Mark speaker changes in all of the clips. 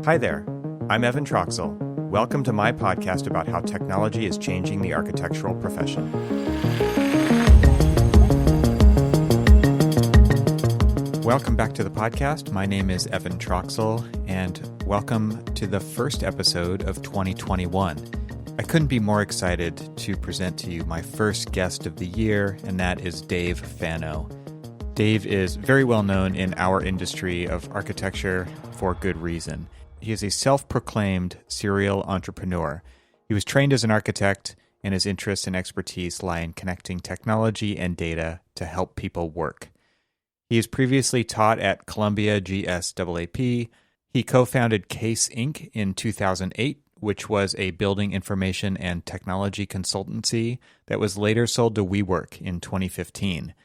Speaker 1: Hi there, I'm Evan Troxel. Welcome to my podcast about how technology is changing the architectural profession. Welcome back to the podcast. My name is Evan Troxel, and welcome to the first episode of 2021. I couldn't be more excited to present to you my first guest of the year, and that is Dave Fano. Dave is very well known in our industry of architecture for good reason. He is a self-proclaimed serial entrepreneur. He was trained as an architect, and his interests and expertise lie in connecting technology and data to help people work. He has previously taught at Columbia GSAPP. He co-founded Case Inc. in 2008, which was a building information and technology consultancy that was later sold to WeWork in 2015.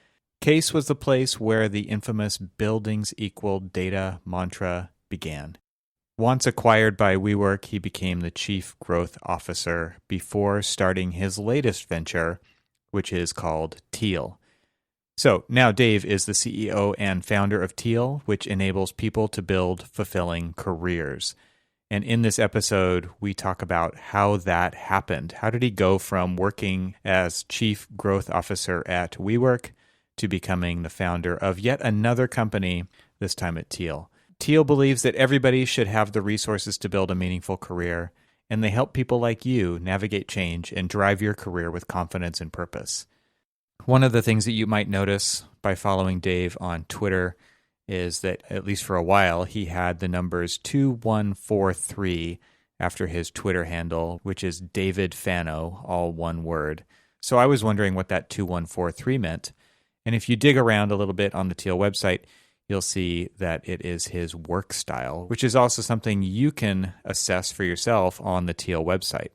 Speaker 1: Case was the place where the infamous buildings equal data mantra began. Once acquired by WeWork, he became the Chief Growth Officer before starting his latest venture, which is called Teal. So now Dave is the CEO and founder of Teal, which enables people to build fulfilling careers. And in this episode, we talk about how that happened. How did he go from working as Chief Growth Officer at WeWork to becoming the founder of yet another company, this time at Teal? Teal believes that everybody should have the resources to build a meaningful career, and they help people like you navigate change and drive your career with confidence and purpose. One of the things that you might notice by following Dave on Twitter is that, at least for a while, he had the numbers 2143 after his Twitter handle, which is David Fano, all one word. So I was wondering what that 2143 meant. And if you dig around a little bit on the Teal website, you'll see that it is his work style, which is also something you can assess for yourself on the Teal website.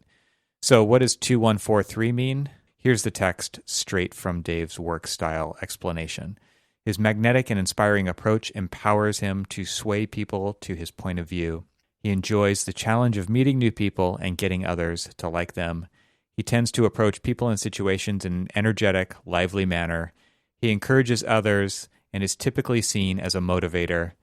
Speaker 1: So what does 2143 mean? Here's the text straight from Dave's work style explanation. His magnetic and inspiring approach empowers him to sway people to his point of view. He enjoys the challenge of meeting new people and getting others to like them. He tends to approach people and situations in an energetic, lively manner. He encourages others and is typically seen as a motivator.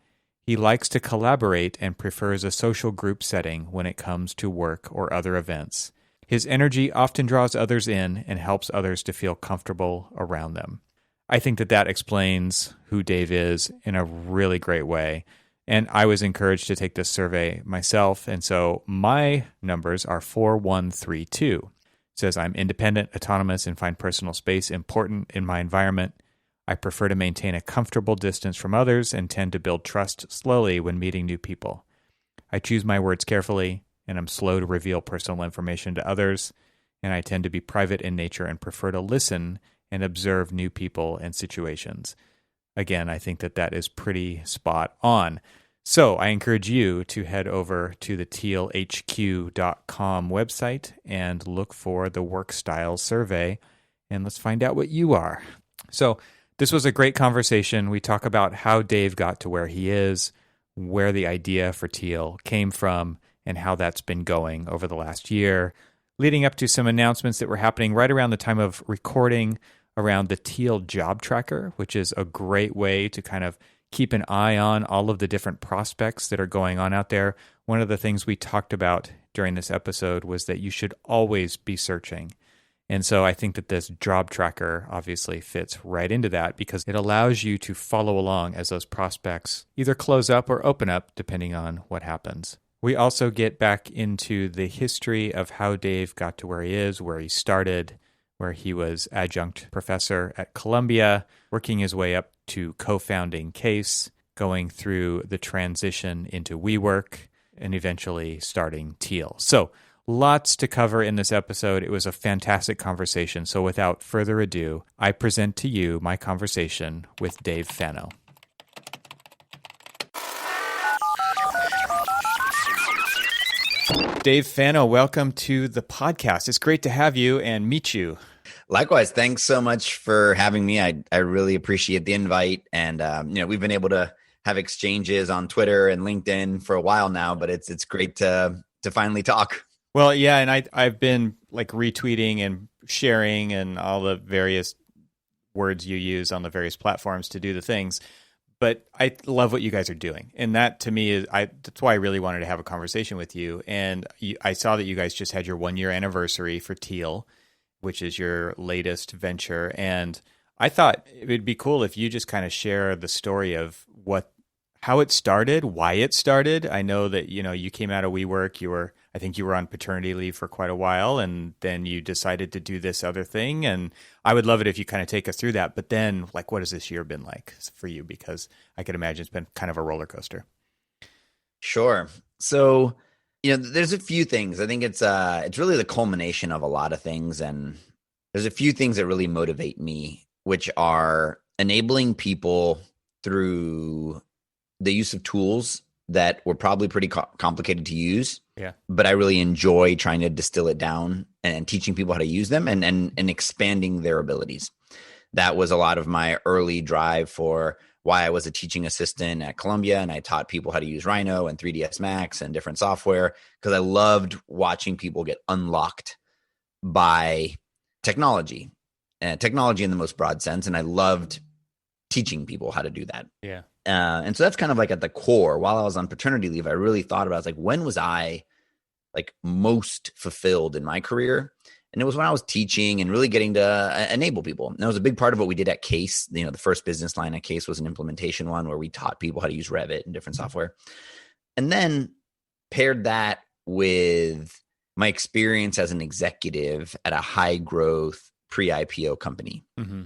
Speaker 1: He likes to collaborate and prefers a social group setting when it comes to work or other events. His energy often draws others in and helps others to feel comfortable around them. I think that explains who Dave is in a really great way. And I was encouraged to take this survey myself. And so my numbers are 4132. It says, I'm independent, autonomous, and find personal space important in my environment. I prefer to maintain a comfortable distance from others and tend to build trust slowly when meeting new people. I choose my words carefully, and I'm slow to reveal personal information to others, and I tend to be private in nature and prefer to listen and observe new people and situations. Again, I think that is pretty spot on. So I encourage you to head over to the tealhq.com website and look for the work style survey, and let's find out what you are. So this was a great conversation. We talk about how Dave got to where he is, where the idea for Teal came from, and how that's been going over the last year, leading up to some announcements that were happening right around the time of recording around the Teal Job Tracker, which is a great way to kind of keep an eye on all of the different prospects that are going on out there. One of the things we talked about during this episode was that you should always be searching. And so I think that this job tracker obviously fits right into that because it allows you to follow along as those prospects either close up or open up depending on what happens. We also get back into the history of how Dave got to where he is, where he started, where he was adjunct professor at Columbia, working his way up to co-founding Case, going through the transition into WeWork, and eventually starting Teal. So lots to cover in this episode. It was a fantastic conversation. So without further ado, I present to you my conversation with Dave Fano. Dave Fano, welcome to the podcast. It's great to have you and meet you.
Speaker 2: Likewise. Thanks so much for having me. I really appreciate the invite. And, we've been able to have exchanges on Twitter and LinkedIn for a while now, but it's great to finally talk.
Speaker 1: Well, yeah, and I've been like retweeting and sharing and all the various words you use on the various platforms to do the things. but I love what you guys are doing. And that to me that's why I really wanted to have a conversation with you. And I saw that you guys just had your 1-year anniversary for Teal, which is your latest venture. And I thought it would be cool if you just kind of share the story of how it started, why it started. I know that, you came out of WeWork. I think you were on paternity leave for quite a while, and then you decided to do this other thing. And I would love it if you kind of take us through that. But then, what has this year been like for you? Because I could imagine it's been kind of a roller coaster.
Speaker 2: Sure. So, there's a few things. I think it's really the culmination of a lot of things. And there's a few things that really motivate me, which are enabling people through the use of tools that were probably pretty complicated to use.
Speaker 1: Yeah.
Speaker 2: But I really enjoy trying to distill it down and teaching people how to use them and expanding their abilities. That was a lot of my early drive for why I was a teaching assistant at Columbia, and I taught people how to use Rhino and 3ds Max and different software, because I loved watching people get unlocked by technology in the most broad sense. And I loved teaching people how to do that.
Speaker 1: Yeah.
Speaker 2: And so that's kind of at the core. While I was on paternity leave, I really thought about, when was I most fulfilled in my career? And it was when I was teaching and really getting to enable people. And that was a big part of what we did at Case. The first business line at Case was an implementation one where we taught people how to use Revit and different software. And then paired that with my experience as an executive at a high growth pre-IPO company.
Speaker 1: Mm-hmm.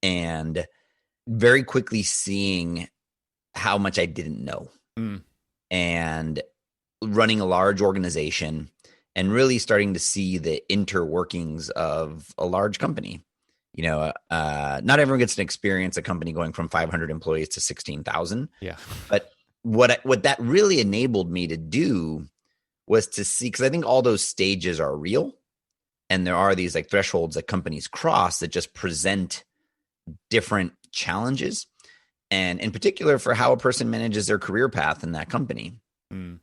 Speaker 2: And very quickly seeing how much I didn't know, and running a large organization and really starting to see the interworkings of a large company. Not everyone gets to experience a company going from 500 employees to 16,000.
Speaker 1: Yeah.
Speaker 2: But what that really enabled me to do was to see, because I think all those stages are real, and there are these thresholds that companies cross that just present different challenges, and in particular for how a person manages their career path in that company. And,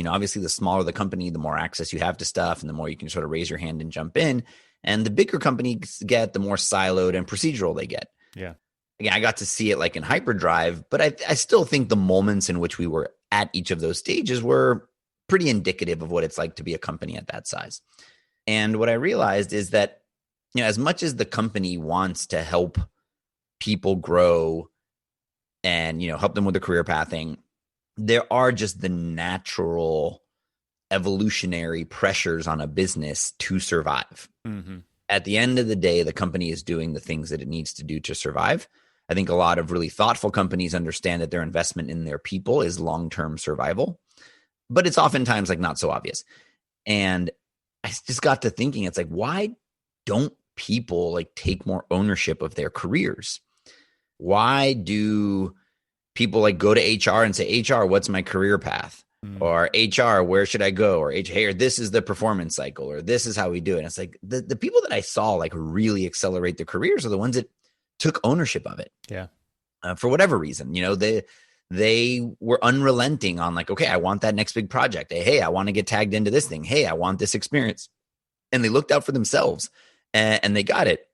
Speaker 2: obviously the smaller the company, the more access you have to stuff, and the more you can sort of raise your hand and jump in. And the bigger companies get, the more siloed and procedural they get.
Speaker 1: Yeah.
Speaker 2: Again, I got to see it in hyperdrive, but I still think the moments in which we were at each of those stages were pretty indicative of what it's like to be a company at that size. And what I realized is that, as much as the company wants to help people grow and, help them with their career pathing, there are just the natural evolutionary pressures on a business to survive.
Speaker 1: Mm-hmm.
Speaker 2: At the end of the day, the company is doing the things that it needs to do to survive. I think a lot of really thoughtful companies understand that their investment in their people is long-term survival, but it's oftentimes not so obvious. And I just got to thinking, it's why don't people take more ownership of their careers? Why do people go to HR and say, HR, what's my career path? Or HR, where should I go? Or hey, or this is the performance cycle, or this is how we do it. And it's the people that I saw really accelerate their careers are the ones that took ownership of it.
Speaker 1: Yeah.
Speaker 2: For whatever reason, they were unrelenting on okay, I want that next big project. Hey, I want to get tagged into this thing. Hey, I want this experience. And they looked out for themselves, and they got it.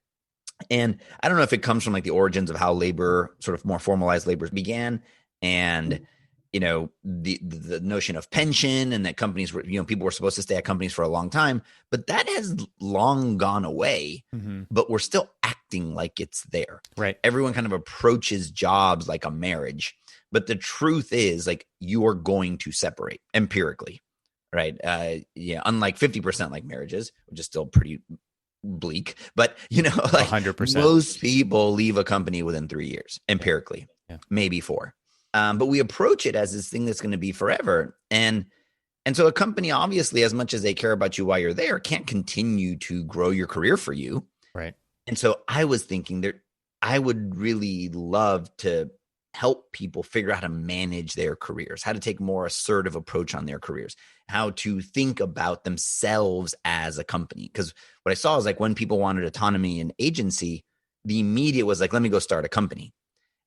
Speaker 2: And I don't know if it comes from the origins of how labor, sort of more formalized labor, began, and the notion of pension, and that companies were, people were supposed to stay at companies for a long time, but that has long gone away.
Speaker 1: Mm-hmm.
Speaker 2: But we're still acting like it's there.
Speaker 1: Right.
Speaker 2: Everyone kind of approaches jobs like a marriage, but the truth is you are going to separate empirically, right? Unlike 50% like marriages, which is still pretty bleak, but
Speaker 1: 100%.
Speaker 2: Most people leave a company within 3 years empirically, maybe 4. But we approach it as this thing that's going to be forever. And so a company, obviously, as much as they care about you while you're there, can't continue to grow your career for you.
Speaker 1: Right.
Speaker 2: And so I was thinking that I would really love to help people figure out how to manage their careers, how to take a more assertive approach on their careers, how to think about themselves as a company. Because what I saw is when people wanted autonomy and agency, the immediate was let me go start a company.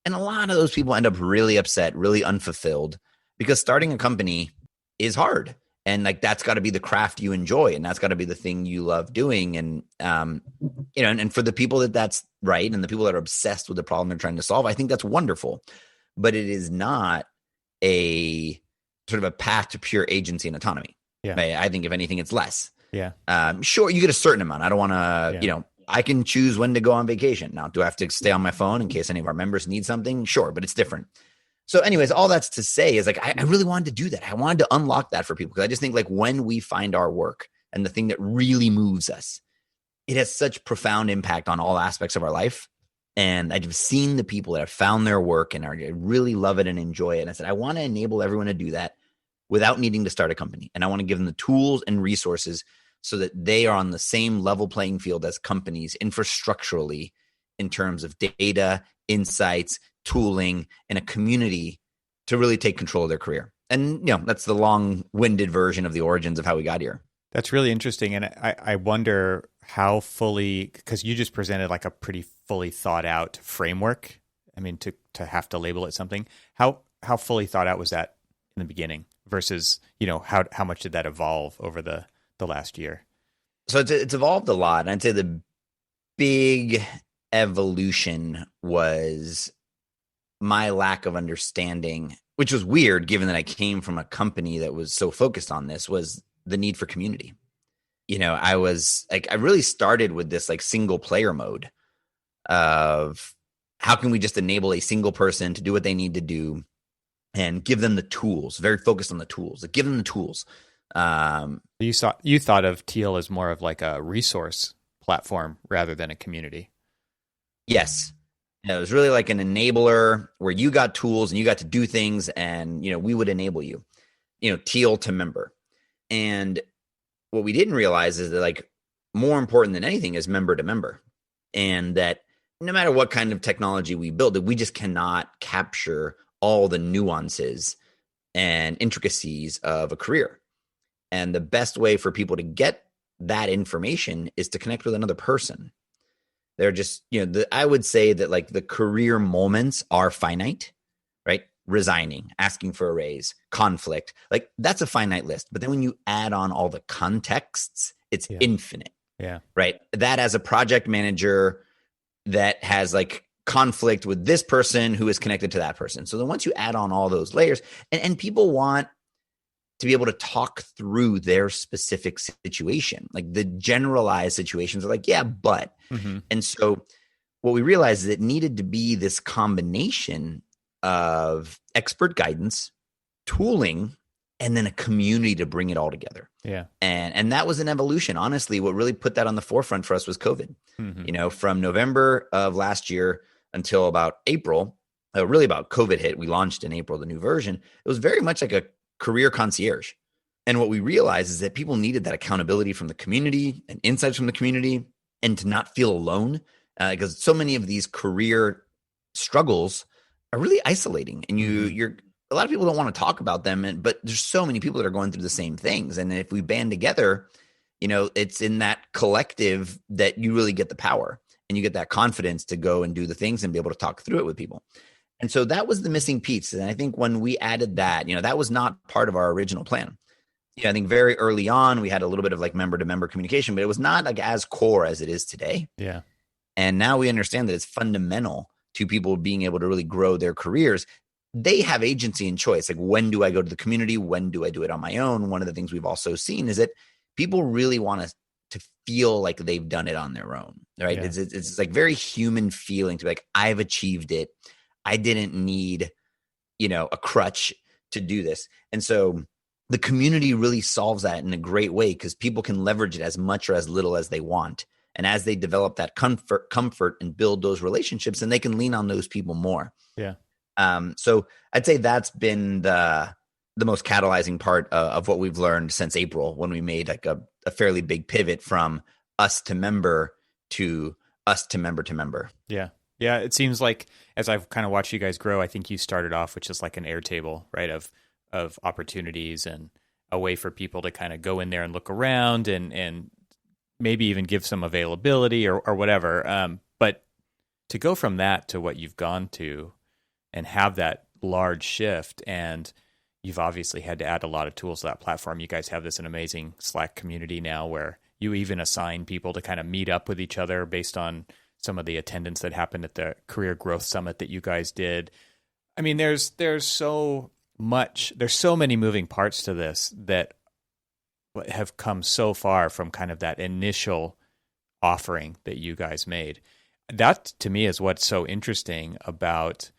Speaker 2: And a lot of those people end up really upset, really unfulfilled, because starting a company is hard. And that's got to be the craft you enjoy, and that's got to be the thing you love doing. And and for the people that's right, and the people that are obsessed with the problem they're trying to solve, I think that's wonderful. but it is not a sort of a path to pure agency and autonomy.
Speaker 1: Yeah.
Speaker 2: Right? I think if anything, it's less.
Speaker 1: Yeah.
Speaker 2: Sure, you get a certain amount. I don't want to,
Speaker 1: Yeah.
Speaker 2: I can choose when to go on vacation. Now, do I have to stay on my phone in case any of our members need something? Sure, but it's different. So anyways, all that's to say is like, I really wanted to do that. I wanted to unlock that for people because I just think like when we find our work and the thing that really moves us, it has such profound impact on all aspects of our life. And I've seen the people that have found their work and really love it and enjoy it. And I said, I want to enable everyone to do that without needing to start a company. And I want to give them the tools and resources so that they are on the same level playing field as companies infrastructurally in terms of data, insights, tooling, and a community to really take control of their career. And, that's the long-winded version of the origins of how we got here.
Speaker 1: That's really interesting. And I wonder how fully, because you just presented like a pretty fully thought out framework. I mean, to have to label it something, how fully thought out was that in the beginning versus, how much did that evolve over the last year?
Speaker 2: So it's evolved a lot. And I'd say the big evolution was my lack of understanding, which was weird given that I came from a company that was so focused on this, was the need for community. I was like, I really started with this like single player mode of how can we just enable a single person to do what they need to do and give them the tools, very focused on the tools, like give them the tools.
Speaker 1: You thought of Teal as more of like a resource platform rather than a community.
Speaker 2: Yes. It was really like an enabler where you got tools and you got to do things and, we would enable you, Teal to member. And what we didn't realize is that like more important than anything is member to member. And that no matter what kind of technology we build, that we just cannot capture all the nuances and intricacies of a career. And the best way for people to get that information is to connect with another person. They're just, I would say that like the career moments are finite, right? Resigning, asking for a raise, conflict, like that's a finite list. But then when you add on all the contexts, it's infinite.
Speaker 1: Yeah.
Speaker 2: Right. That as a project manager that has like conflict with this person who is connected to that person. So then once you add on all those layers and people want to be able to talk through their specific situation, like the generalized situations are like, yeah, but, and so what we realized is it needed to be this combination of expert guidance, tooling, and then a community to bring it all together.
Speaker 1: Yeah.
Speaker 2: And that was an evolution. Honestly, what really put that on the forefront for us was COVID. From November of last year until about April, really about COVID hit, we launched in April, the new version. It was very much like a career concierge. And what we realized is that people needed that accountability from the community and insights from the community and to not feel alone because so many of these career struggles are really isolating and you're a lot of people don't want to talk about them, but there's so many people that are going through the same things. And if we band together, it's in that collective that you really get the power and you get that confidence to go and do the things and be able to talk through it with people. And so that was the missing piece. And I think when we added that, that was not part of our original plan. I think very early on, we had a little bit of like member to member communication, but it was not like as core as it is today.
Speaker 1: Yeah.
Speaker 2: And now we understand that it's fundamental to people being able to really grow their careers. They have agency and choice. Like, when do I go to the community? When do I do it on my own? One of the things we've also seen is that people really want to feel like they've done it on their own, right? Yeah. It's like very human feeling to be like, I've achieved it. I didn't need, a crutch to do this. And so the community really solves that in a great way because people can leverage it as much or as little as they want. And as they develop that comfort and build those relationships, then they can lean on those people more.
Speaker 1: Yeah.
Speaker 2: So I'd say that's been the most catalyzing part of what we've learned since April, when we made like a fairly big pivot from us to member to us to member to member.
Speaker 1: Yeah. Yeah. It seems like as I've kind of watched you guys grow, I think you started off with just like an Airtable, right? Of opportunities and a way for people to kind of go in there and look around and maybe even give some availability or whatever. But to go from that to what you've gone to and have that large shift, and you've obviously had to add a lot of tools to that platform. You guys have an amazing Slack community now where you even assign people to kind of meet up with each other based on some of the attendance that happened at the Career Growth Summit that you guys did. I mean, there's so much, there's so many moving parts to this that have come so far from kind of that initial offering that you guys made. That to me is what's so interesting about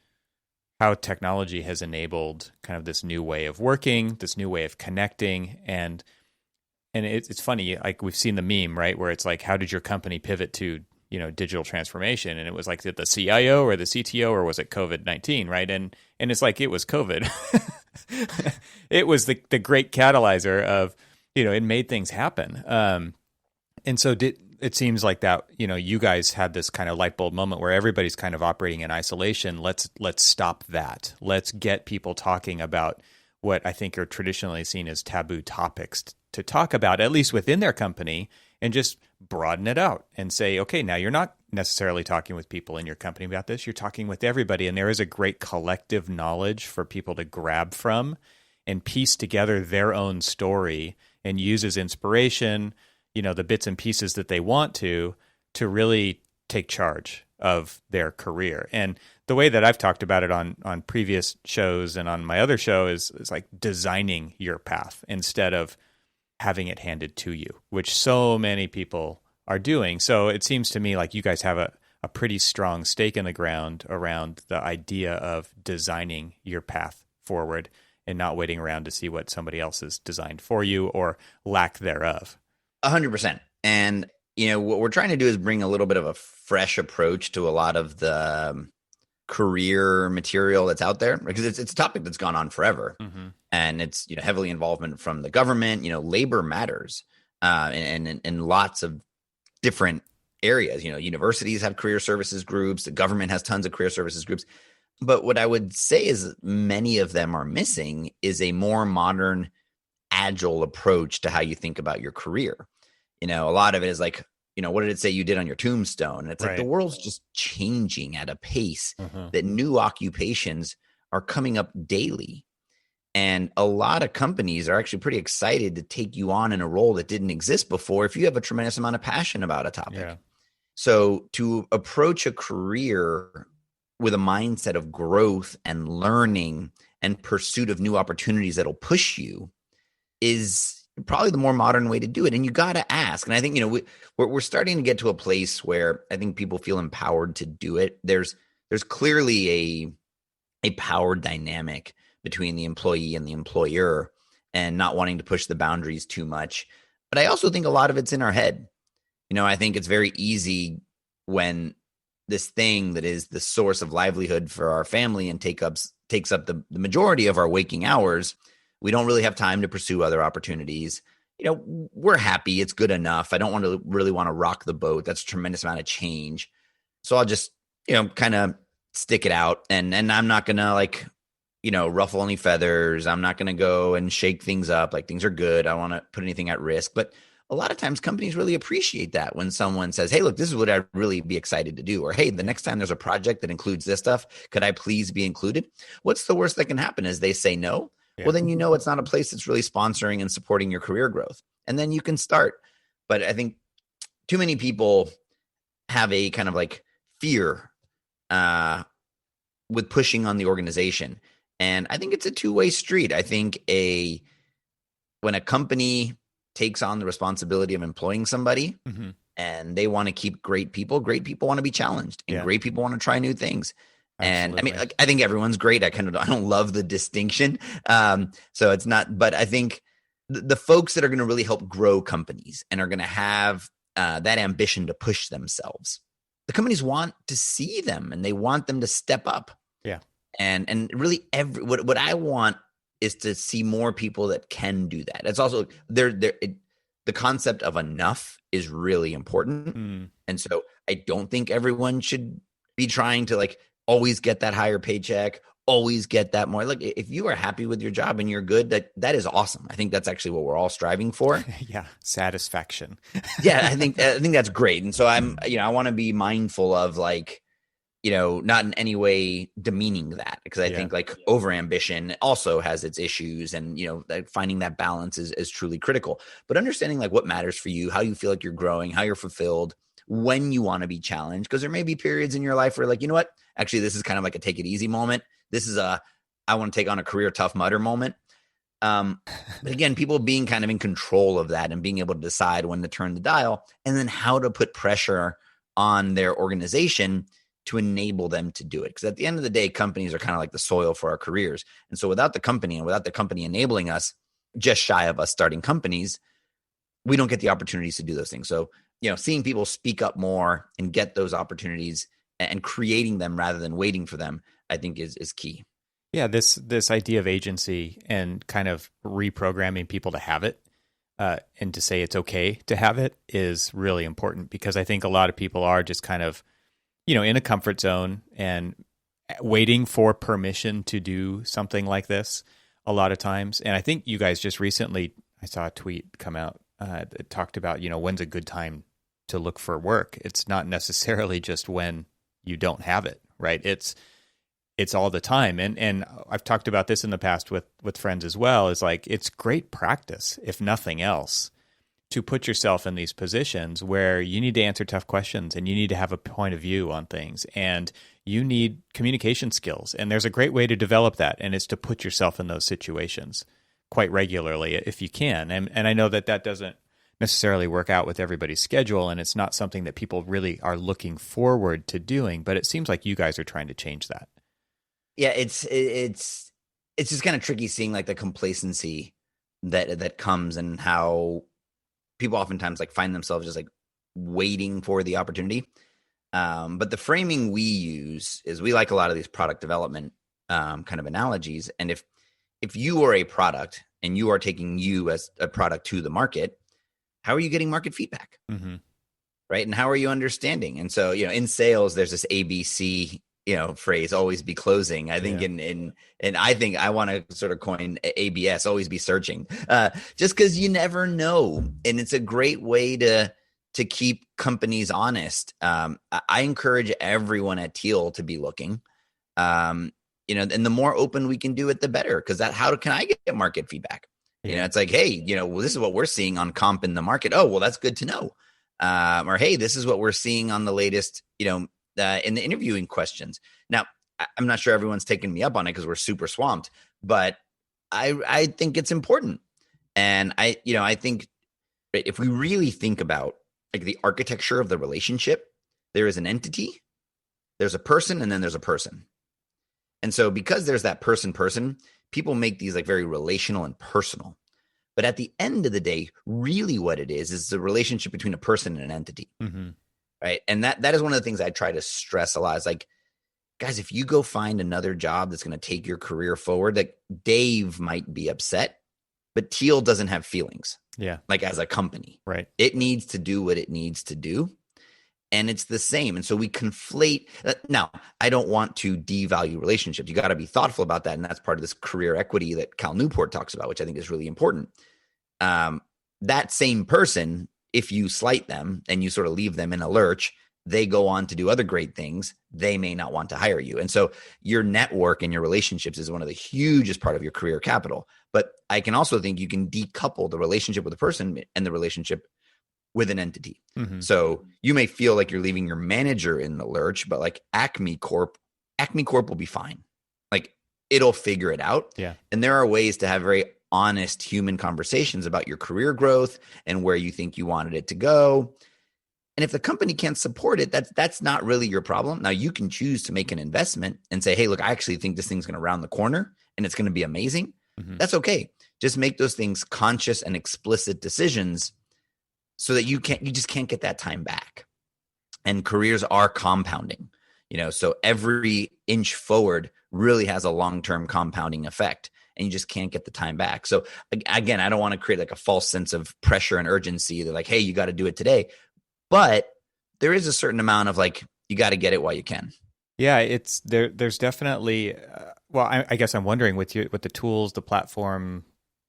Speaker 1: how technology has enabled kind of this new way of working, this new way of connecting, and it's funny, like we've seen the meme, right, where it's like, how did your company pivot to digital transformation? And it was like, did the CIO or the CTO, or was it COVID-19, right? And it's like, it was COVID. It was the great catalyzer of it made things happen. And so it seems like that, you guys had this kind of light bulb moment where everybody's kind of operating in isolation. Let's stop that. Let's get people talking about what I think are traditionally seen as taboo topics to talk about, at least within their company, and just broaden it out and say, okay, now you're not necessarily talking with people in your company about this. You're talking with everybody. And there is a great collective knowledge for people to grab from and piece together their own story and use as inspiration, the bits and pieces that they want to really take charge of their career. And the way that I've talked about it on previous shows and on my other show is like designing your path instead of having it handed to you, which so many people are doing. So it seems to me like you guys have a pretty strong stake in the ground around the idea of designing your path forward and not waiting around to see what somebody else has designed for you or lack thereof.
Speaker 2: 100%. And, what we're trying to do is bring a little bit of a fresh approach to a lot of the career material that's out there, because it's a topic that's gone on forever. Mm-hmm. And it's, heavily involvement from the government, labor matters, and in lots of different areas. Universities have career services groups. The government has tons of career services groups. But what I would say is many of them are missing is a more modern, agile approach to how you think about your career. A lot of it is like, what did it say you did on your tombstone? And it's like the world's just changing at a pace that new occupations are coming up daily. And a lot of companies are actually pretty excited to take you on in a role that didn't exist before if you have a tremendous amount of passion about a topic. Yeah. So to approach a career with a mindset of growth and learning and pursuit of new opportunities that'll push you is probably the more modern way to do it. And you got to ask. And I think, we're starting to get to a place where I think people feel empowered to do it. There's clearly a power dynamic between the employee and the employer and not wanting to push the boundaries too much. But I also think a lot of it's in our head. I think it's very easy when this thing that is the source of livelihood for our family and takes up the majority of our waking hours, we don't really have time to pursue other opportunities. We're happy. It's good enough. I don't really want to rock the boat. That's a tremendous amount of change. So I'll just, kind of stick it out. And I'm not going to ruffle any feathers. I'm not going to go and shake things up. Like, things are good. I don't want to put anything at risk. But a lot of times companies really appreciate that when someone says, hey, look, this is what I'd really be excited to do. Or, hey, the next time there's a project that includes this stuff, could I please be included? What's the worst that can happen is they say no. Yeah. Well, then it's not a place that's really sponsoring and supporting your career growth. And then you can start. But I think too many people have a kind of like fear with pushing on the organization. And I think it's a two-way street. I think when a company takes on the responsibility of employing somebody and they want to keep great people want to be challenged, and great people want to try new things. And Absolutely. I mean, I think everyone's great. I don't love the distinction. So it's not, but I think the folks that are going to really help grow companies and are going to have that ambition to push themselves, the companies want to see them and they want them to step up. Yeah. And really what I want is to see more people that can do that. It's also the concept of enough is really important. And so I don't think everyone should be trying to always get that higher paycheck, always get that more. Look, if you are happy with your job and you're good, that is awesome. I think that's actually what we're all striving for.
Speaker 1: Yeah. Satisfaction.
Speaker 2: Yeah. I think that's great. And so I want to be mindful of not in any way demeaning that, because I think overambition also has its issues, and finding that balance is truly critical. But understanding what matters for you, how you feel like you're growing, how you're fulfilled, when you want to be challenged, because there may be periods in your life where you know what, actually this is kind of like a take it easy moment. this is I want to take on a career Tough Mudder moment. But again, people being kind of in control of that and being able to decide when to turn the dial, and then how to put pressure on their organization to enable them to do it. Because at the end of the day, companies are kind of like the soil for our careers. And so without the company and without the company enabling us, just shy of us starting companies, we don't get the opportunities to do those things. So, seeing people speak up more and get those opportunities and creating them rather than waiting for them, I think is key.
Speaker 1: Yeah, this idea of agency and kind of reprogramming people to have it and to say it's okay to have it is really important, because I think a lot of people are just kind of, in a comfort zone and waiting for permission to do something like this a lot of times. And I think you guys just recently, I saw a tweet come out that talked about, when's a good time to look for work. It's not necessarily just when you don't have it, right? It's all the time. And I've talked about this in the past with friends as well, is like, it's great practice, if nothing else, to put yourself in these positions where you need to answer tough questions and you need to have a point of view on things and you need communication skills. And there's a great way to develop that, and it's to put yourself in those situations quite regularly if you can. And I know that doesn't necessarily work out with everybody's schedule, and it's not something that people really are looking forward to doing, but it seems like you guys are trying to change that.
Speaker 2: Yeah, it's just kind of tricky seeing like the complacency that comes, and how people oftentimes like find themselves just like waiting for the opportunity. But the framing we use is, we like a lot of these product development kind of analogies. And if you are a product and you are taking you as a product to the market, how are you getting market feedback?
Speaker 1: Mm-hmm.
Speaker 2: Right. And how are you understanding? And so, in sales, there's this ABC, phrase, always be closing. I think and I think I want to sort of coin ABS, always be searching, just because you never know. And it's a great way to keep companies honest. I encourage everyone at Teal to be looking, and the more open we can do it, the better. Because how can I get market feedback?
Speaker 1: Yeah.
Speaker 2: It's like, hey, well, this is what we're seeing on comp in the market. Oh, well, that's good to know. Or, hey, this is what we're seeing on the latest, in the interviewing questions. Now, I'm not sure everyone's taking me up on it because we're super swamped, but I think it's important. And I think if we really think about like the architecture of the relationship, there is an entity, there's a person, and then there's a person. And so because there's that person, people make these like very relational and personal. But at the end of the day, really what it is the relationship between a person and an entity.
Speaker 1: Mm-hmm.
Speaker 2: Right. And that is one of the things I try to stress a lot, is like, guys, if you go find another job that's going to take your career forward, like Dave might be upset, but Teal doesn't have feelings.
Speaker 1: Yeah.
Speaker 2: Like as a company,
Speaker 1: right?
Speaker 2: It needs to do what it needs to do. And it's the same. And so we conflate. Now, I don't want to devalue relationships. You got to be thoughtful about that. And that's part of this career equity that Cal Newport talks about, which I think is really important. That same person, if you slight them and you sort of leave them in a lurch, they go on to do other great things. They may not want to hire you. And so your network and your relationships is one of the hugest part of your career capital. But I can also think you can decouple the relationship with a person and the relationship with an entity.
Speaker 1: Mm-hmm.
Speaker 2: So you may feel like you're leaving your manager in the lurch, but like Acme Corp will be fine. Like it'll figure it out.
Speaker 1: Yeah.
Speaker 2: And there are ways to have very honest human conversations about your career growth and where you think you wanted it to go. And if the company can't support it, that's not really your problem. Now you can choose to make an investment and say, hey, look, I actually think this thing's going to round the corner and it's going to be amazing. Mm-hmm. That's okay. Just make those things conscious and explicit decisions, so that you just can't get that time back. And careers are compounding, so every inch forward really has a long-term compounding effect, and you just can't get the time back. So again, I don't want to create like a false sense of pressure and urgency. They're like, hey, you got to do it today. But there is a certain amount of like, you got to get it while you can.
Speaker 1: Yeah, it's there. There's definitely, I guess I'm wondering with the tools, the platform,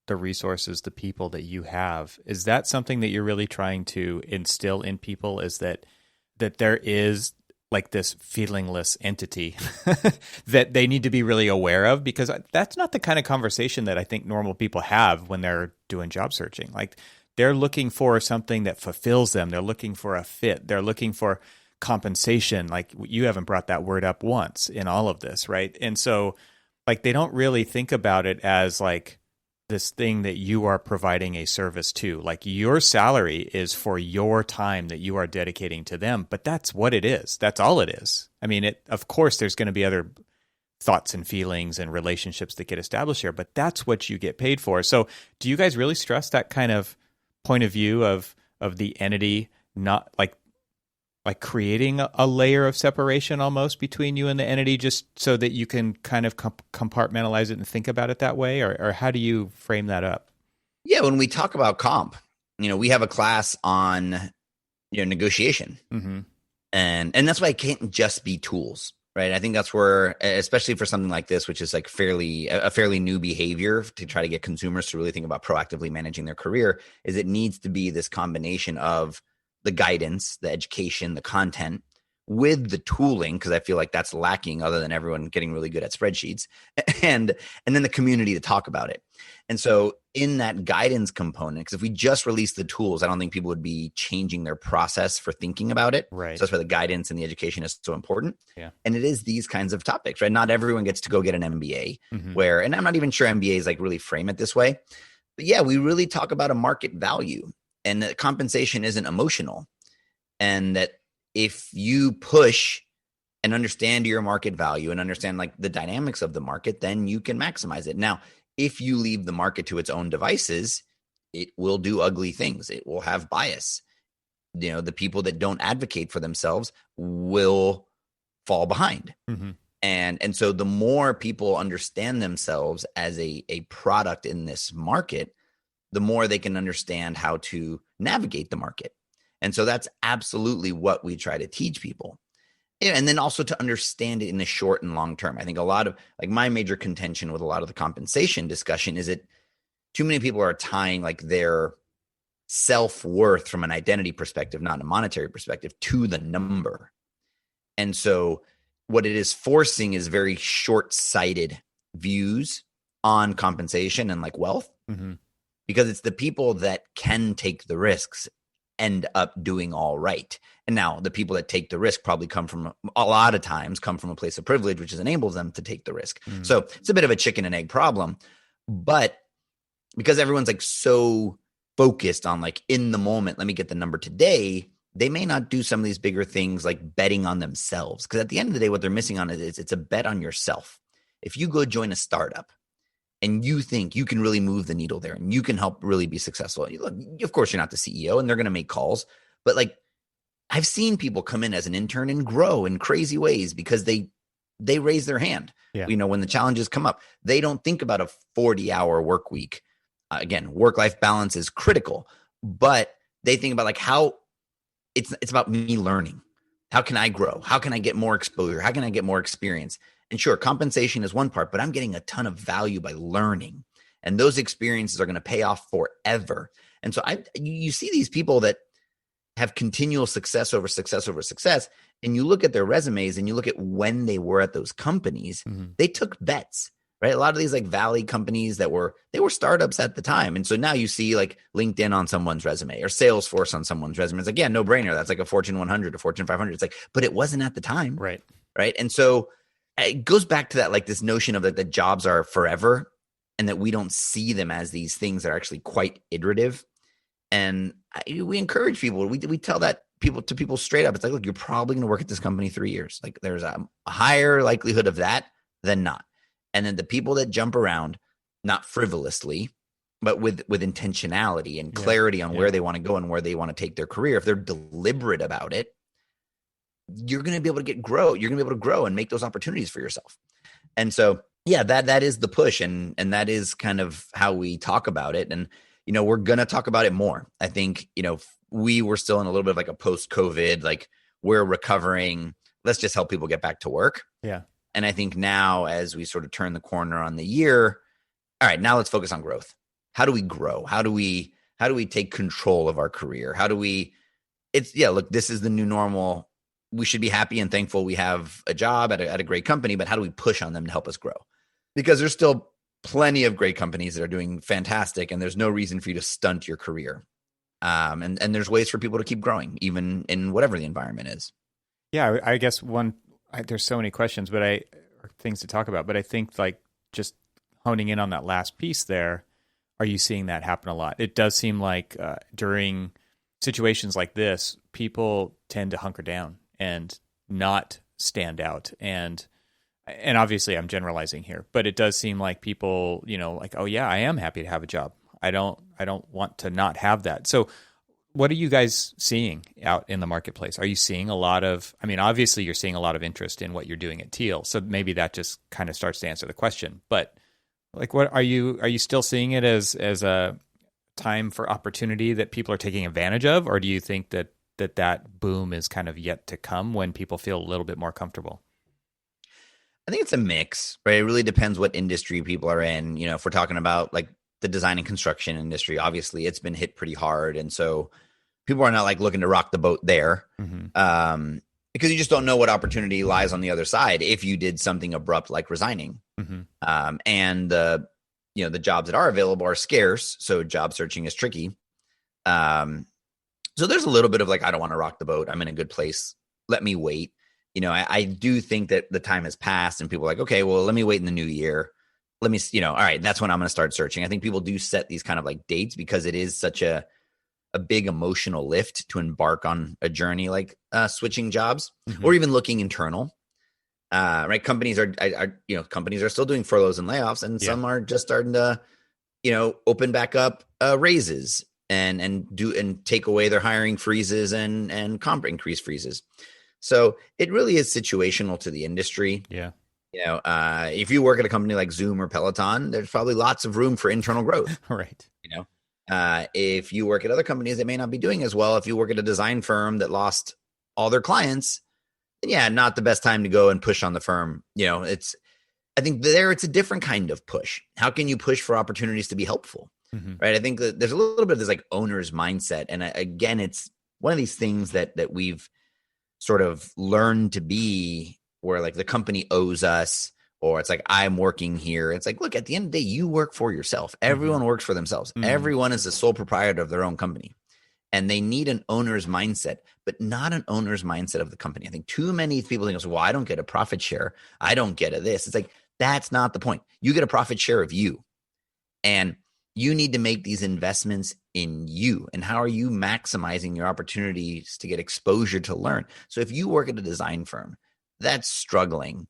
Speaker 1: the resources, the people that you have, is that something that you're really trying to instill in people, is that there is like this feelingless entity that they need to be really aware of? Because that's not the kind of conversation that I think normal people have when they're doing job searching. Like they're looking for something that fulfills them. They're looking for a fit. They're looking for compensation. Like you haven't brought that word up once in all of this, right? And so like they don't really think about it as like this thing that you are providing a service to. Like your salary is for your time that you are dedicating to them, but that's what it is. That's all it is. I mean, of course there's going to be other thoughts and feelings and relationships that get established here, but that's what you get paid for. So do you guys really stress that kind of point of view of the entity, not like creating a layer of separation almost between you and the entity, just so that you can kind of compartmentalize it and think about it that way? Or how do you frame that up?
Speaker 2: Yeah, when we talk about comp, we have a class on negotiation,
Speaker 1: Mm-hmm.
Speaker 2: and that's why it can't just be tools, right? I think that's where, especially for something like this, which is like a fairly new behavior to try to get consumers to really think about proactively managing their career, is it needs to be this combination of the guidance, the education, the content with the tooling, because I feel like that's lacking other than everyone getting really good at spreadsheets, and then the community to talk about it. And so in that guidance component, because if we just release the tools, I don't think people would be changing their process for thinking about it.
Speaker 1: Right.
Speaker 2: So that's why the guidance and the education is so important.
Speaker 1: Yeah.
Speaker 2: And it is these kinds of topics, right? Not everyone gets to go get an MBA
Speaker 1: Mm-hmm.
Speaker 2: and I'm not even sure MBAs like really frame it this way. But yeah, we really talk about a market value, and that compensation isn't emotional. And that if you push and understand your market value and understand like the dynamics of the market, then you can maximize it. Now, if you leave the market to its own devices, it will do ugly things. It will have bias. The people that don't advocate for themselves will fall behind.
Speaker 1: Mm-hmm.
Speaker 2: And so the more people understand themselves as a product in this market, the more they can understand how to navigate the market. And so that's absolutely what we try to teach people. And then also to understand it in the short and long term. I think a lot of like my major contention with a lot of the compensation discussion is that too many people are tying like their self-worth from an identity perspective, not a monetary perspective, to the number. And so what it is forcing is very short-sighted views on compensation and like wealth,
Speaker 1: Mm-hmm.
Speaker 2: because it's the people that can take the risks end up doing all right. And now the people that take the risk probably come from a place of privilege, which enables them to take the risk.
Speaker 1: Mm-hmm.
Speaker 2: So it's a bit of a chicken and egg problem, but because everyone's like so focused on like in the moment, let me get the number today, they may not do some of these bigger things like betting on themselves. Because at the end of the day, what they're missing on it is it's a bet on yourself. If you go join a startup and you think you can really move the needle there and you can help really be successful, look, of course you're not the CEO and they're going to make calls, but like I've seen people come in as an intern and grow in crazy ways because they raise their hand.
Speaker 1: Yeah.
Speaker 2: When the challenges come up, they don't think about a 40-hour work week. Again, work-life balance is critical, but they think about like how it's about me learning. How can I grow? How can I get more exposure? How can I get more experience? And sure, compensation is one part, but I'm getting a ton of value by learning. And those experiences are going to pay off forever. And so you see these people that have continual success over success over success, and you look at their resumes and you look at when they were at those companies,
Speaker 1: Mm-hmm.
Speaker 2: they took bets, right? A lot of these like Valley companies they were startups at the time. And so now you see like LinkedIn on someone's resume or Salesforce on someone's resume. It's like, yeah, no brainer. That's like a Fortune 100 or Fortune 500. It's like, but it wasn't at the time.
Speaker 1: Right.
Speaker 2: Right. And so it goes back to that, like this notion of that jobs are forever and that we don't see them as these things that are actually quite iterative. And we encourage people, we tell that to people straight up. It's like, look, you're probably going to work at this company 3 years. Like there's a higher likelihood of that than not. And then the people that jump around, not frivolously, but with intentionality and clarity on where they want to go and where they want to take their career, if they're deliberate about it, you're going to be able to grow. You're going to be able to grow and make those opportunities for yourself. And so, yeah, that is the push. And that is kind of how we talk about it. And, we're going to talk about it more. I think, we were still in a little bit of like a post-COVID, like we're recovering. Let's just help people get back to work.
Speaker 1: Yeah.
Speaker 2: And I think now as we sort of turn the corner on the year, all right, now let's focus on growth. How do we grow? How do we take control of our career? Look, this is the new normal. We should be happy and thankful we have a job at a great company, but how do we push on them to help us grow? Because there's still plenty of great companies that are doing fantastic, and there's no reason for you to stunt your career. And there's ways for people to keep growing, even in whatever the environment is.
Speaker 1: Yeah, I guess there's so many questions, or things to talk about, but I think like just honing in on that last piece there, are you seeing that happen a lot? It does seem like during situations like this, people tend to hunker down and not stand out. And obviously I'm generalizing here, but it does seem like people, like, oh yeah, I am happy to have a job. I don't want to not have that. So what are you guys seeing out in the marketplace? Are you seeing a lot of, obviously you're seeing a lot of interest in what you're doing at Teal. So maybe that just kind of starts to answer the question, but like, what are you still seeing it as a time for opportunity that people are taking advantage of? Or do you think that boom is kind of yet to come when people feel a little bit more comfortable?
Speaker 2: I think it's a mix, right? It really depends what industry people are in. If we're talking about like the design and construction industry, obviously it's been hit pretty hard. And so people are not like looking to rock the boat there, because you just don't know what opportunity lies on the other side if you did something abrupt like resigning. And the jobs that are available are scarce, so job searching is tricky. So there's a little bit of like, I don't want to rock the boat. I'm in a good place. Let me wait. I do think that the time has passed and people are like, okay, well, let me wait in the new year. Let me, all right, that's when I'm going to start searching. I think people do set these kind of like dates because it is such a big emotional lift to embark on a journey like switching jobs or even looking internal. Right. Companies are still doing furloughs and layoffs, and some are just starting to, open back up raises and take away their hiring freezes and comp increase freezes. So it really is situational to the industry.
Speaker 1: Yeah.
Speaker 2: If you work at a company like Zoom or Peloton, there's probably lots of room for internal growth.
Speaker 1: Right.
Speaker 2: If you work at other companies that may not be doing as well, if you work at a design firm that lost all their clients, then not the best time to go and push on the firm. I think it's a different kind of push. How can you push for opportunities to be helpful? Right. I think that there's a little bit of this like owner's mindset. And again, it's one of these things that we've sort of learned to be where like the company owes us, or it's like, I'm working here. It's like, look, at the end of the day, you work for yourself. Everyone works for themselves. Everyone is the sole proprietor of their own company. And they need an owner's mindset, but not an owner's mindset of the company. I think too many people think, well, I don't get a profit share. I don't get this. It's like, that's not the point. You get a profit share of you. And you need to make these investments in you. And how are you maximizing your opportunities to get exposure to learn? So if you work at a design firm that's struggling,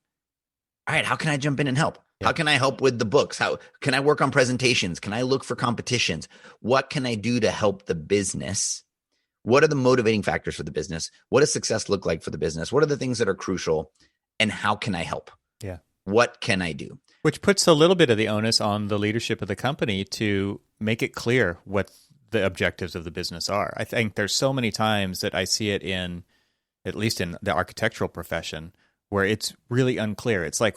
Speaker 2: all right, how can I jump in and help? How can I help with the books? How can I work on presentations? Can I look for competitions? What can I do to help the business? What are the motivating factors for the business? What does success look like for the business? What are the things that are crucial? And how can I help?
Speaker 1: Yeah.
Speaker 2: What can I do?
Speaker 1: Which puts a little bit of the onus on the leadership of the company to make it clear what the objectives of the business are. I think there's so many times that I see it in, at least in the architectural profession, where it's really unclear. It's like,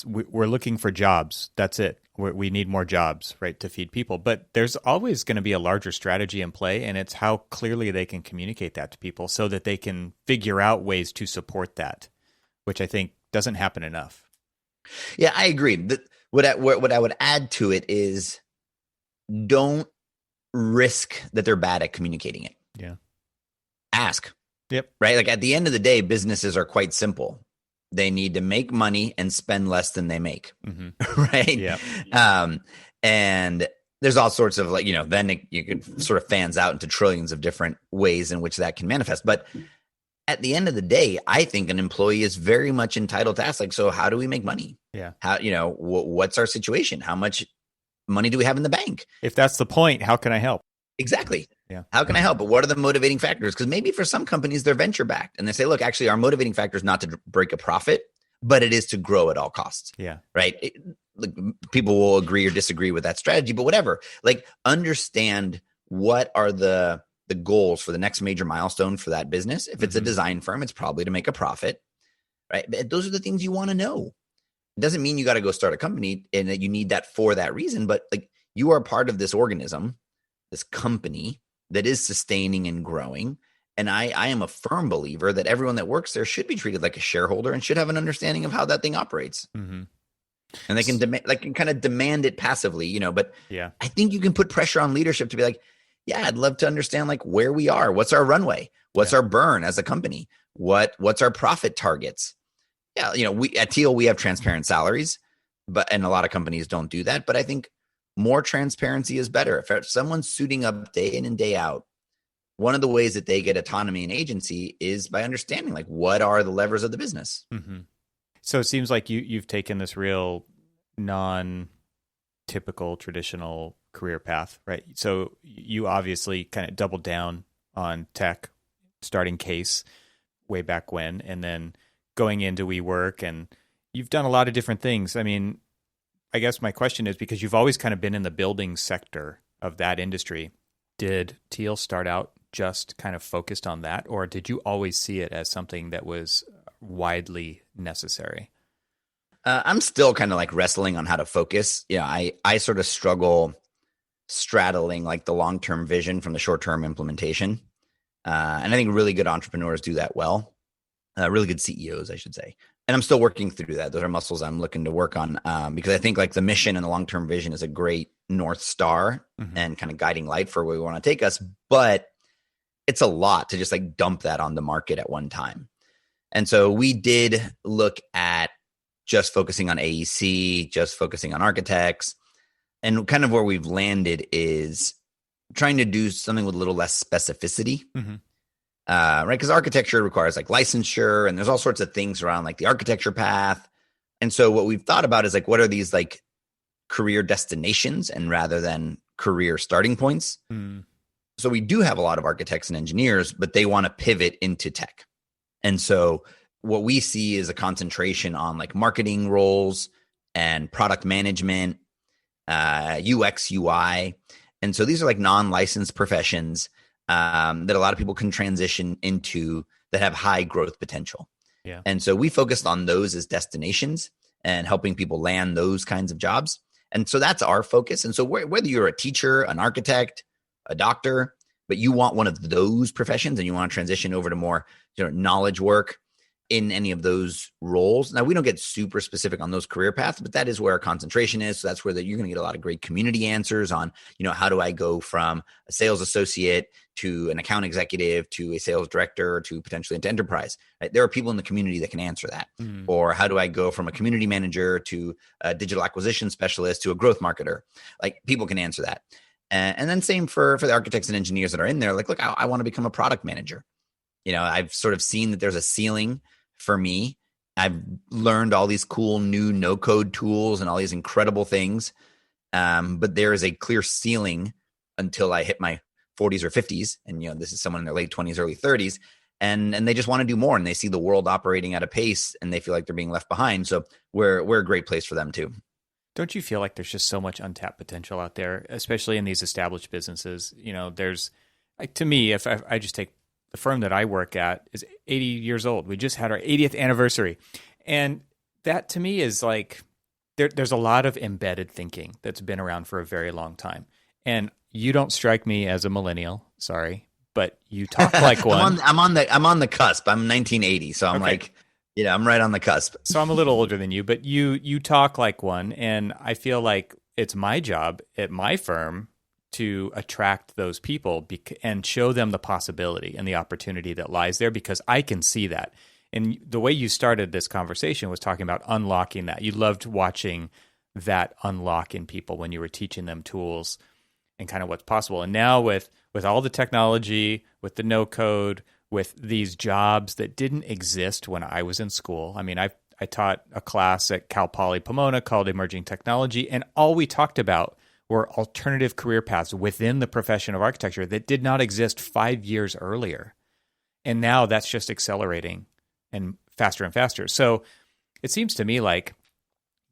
Speaker 1: we're looking for jobs. That's it. We need more jobs, right, to feed people. But there's always going to be a larger strategy in play, and it's how clearly they can communicate that to people so that they can figure out ways to support that, which I think doesn't happen enough.
Speaker 2: Yeah, I agree. What I would add to it is, don't risk that they're bad at communicating it.
Speaker 1: Yeah.
Speaker 2: Ask.
Speaker 1: Yep.
Speaker 2: Right? Like at the end of the day, businesses are quite simple. They need to make money and spend less than they make. Right?
Speaker 1: Yeah.
Speaker 2: And there's all sorts of like, then you could sort of fans out into trillions of different ways in which that can manifest. But at the end of the day, I think an employee is very much entitled to ask, like, so how do we make money?
Speaker 1: Yeah.
Speaker 2: How, what's our situation? How much money do we have in the bank?
Speaker 1: If that's the point, how can I help?
Speaker 2: Exactly.
Speaker 1: Yeah.
Speaker 2: How can I help? But what are the motivating factors? Because maybe for some companies, they're venture backed and they say, look, actually, our motivating factor is not to break a profit, but it is to grow at all costs.
Speaker 1: Yeah.
Speaker 2: Right. People will agree or disagree with that strategy, but whatever. Like, understand what are the goals for the next major milestone for that business. If it's a design firm, it's probably to make a profit, right? But those are the things you want to know. It doesn't mean you got to go start a company and that you need that for that reason, but like, you are part of this organism, this company that is sustaining and growing. And I am a firm believer that everyone that works there should be treated like a shareholder and should have an understanding of how that thing operates. And they can kind of demand it passively, but
Speaker 1: yeah,
Speaker 2: I think you can put pressure on leadership to be like, yeah, I'd love to understand like where we are. What's our runway? What's our burn as a company? What's our profit targets? Yeah. We at Teal, we have transparent salaries. and a lot of companies don't do that. But I think more transparency is better. If someone's suiting up day in and day out, one of the ways that they get autonomy and agency is by understanding like what are the levers of the business.
Speaker 1: Mm-hmm. So it seems like you've taken this real non-typical traditional career path, right? So you obviously kind of doubled down on tech, starting Case way back when, and then going into WeWork, and you've done a lot of different things. I mean, I guess my question is, because you've always kind of been in the building sector of that industry, did Teal start out just kind of focused on that, or did you always see it as something that was widely necessary?
Speaker 2: I'm still kind of like wrestling on how to focus. I sort of struggle straddling like the long-term vision from the short-term implementation. And I think really good entrepreneurs do that well. Really good CEOs, I should say. And I'm still working through that. Those are muscles I'm looking to work on because I think like the mission and the long-term vision is a great North Star and kind of guiding light for where we want to take us. But it's a lot to just like dump that on the market at one time. And so we did look at just focusing on AEC, just focusing on architects. And kind of where we've landed is trying to do something with a little less specificity. Right? Because architecture requires like licensure and there's all sorts of things around like the architecture path. And so what we've thought about is like, what are these like career destinations and rather than career starting points? So we do have a lot of architects and engineers, but they want to pivot into tech. And so what we see is a concentration on like marketing roles and product management, UX, UI. And so these are like non-licensed professions that a lot of people can transition into that have high growth potential.
Speaker 1: Yeah.
Speaker 2: And so we focused on those as destinations and helping people land those kinds of jobs. And so that's our focus. And so whether you're a teacher, an architect, a doctor, but you want one of those professions and you want to transition over to more knowledge work in any of those roles. Now, we don't get super specific on those career paths, but that is where our concentration is. So that's where you're going to get a lot of great community answers on, how do I go from a sales associate to an account executive to a sales director to potentially into enterprise. Right? There are people in the community that can answer that. Or how do I go from a community manager to a digital acquisition specialist to a growth marketer? Like people can answer that. And then same for the architects and engineers that are in there. Like, look, I want to become a product manager. I've sort of seen that there's a ceiling for me. I've learned all these cool new no-code tools and all these incredible things. But there is a clear ceiling until I hit my 40s or 50s. And, this is someone in their late 20s, early 30s. And they just want to do more. And they see the world operating at a pace and they feel like they're being left behind. So we're a great place for them too.
Speaker 1: Don't you feel like there's just so much untapped potential out there, especially in these established businesses? There's, like, to me, if I just take the firm that I work at is 80 years old. We just had our 80th anniversary. And that to me is like, there's a lot of embedded thinking that's been around for a very long time. And you don't strike me as a millennial, sorry, but you talk like one.
Speaker 2: I'm on the cusp. I'm 1980. So I'm okay. Like, I'm right on the cusp.
Speaker 1: So I'm a little older than you, but you talk like one. And I feel like it's my job at my firm to attract those people and show them the possibility and the opportunity that lies there, because I can see that. And the way you started this conversation was talking about unlocking that. You loved watching that unlock in people when you were teaching them tools and kind of what's possible. And now with all the technology, with the no code, with these jobs that didn't exist when I was in school. I mean, I taught a class at Cal Poly Pomona called Emerging Technology, and all we talked about were alternative career paths within the profession of architecture that did not exist 5 years earlier. And now that's just accelerating and faster. So it seems to me like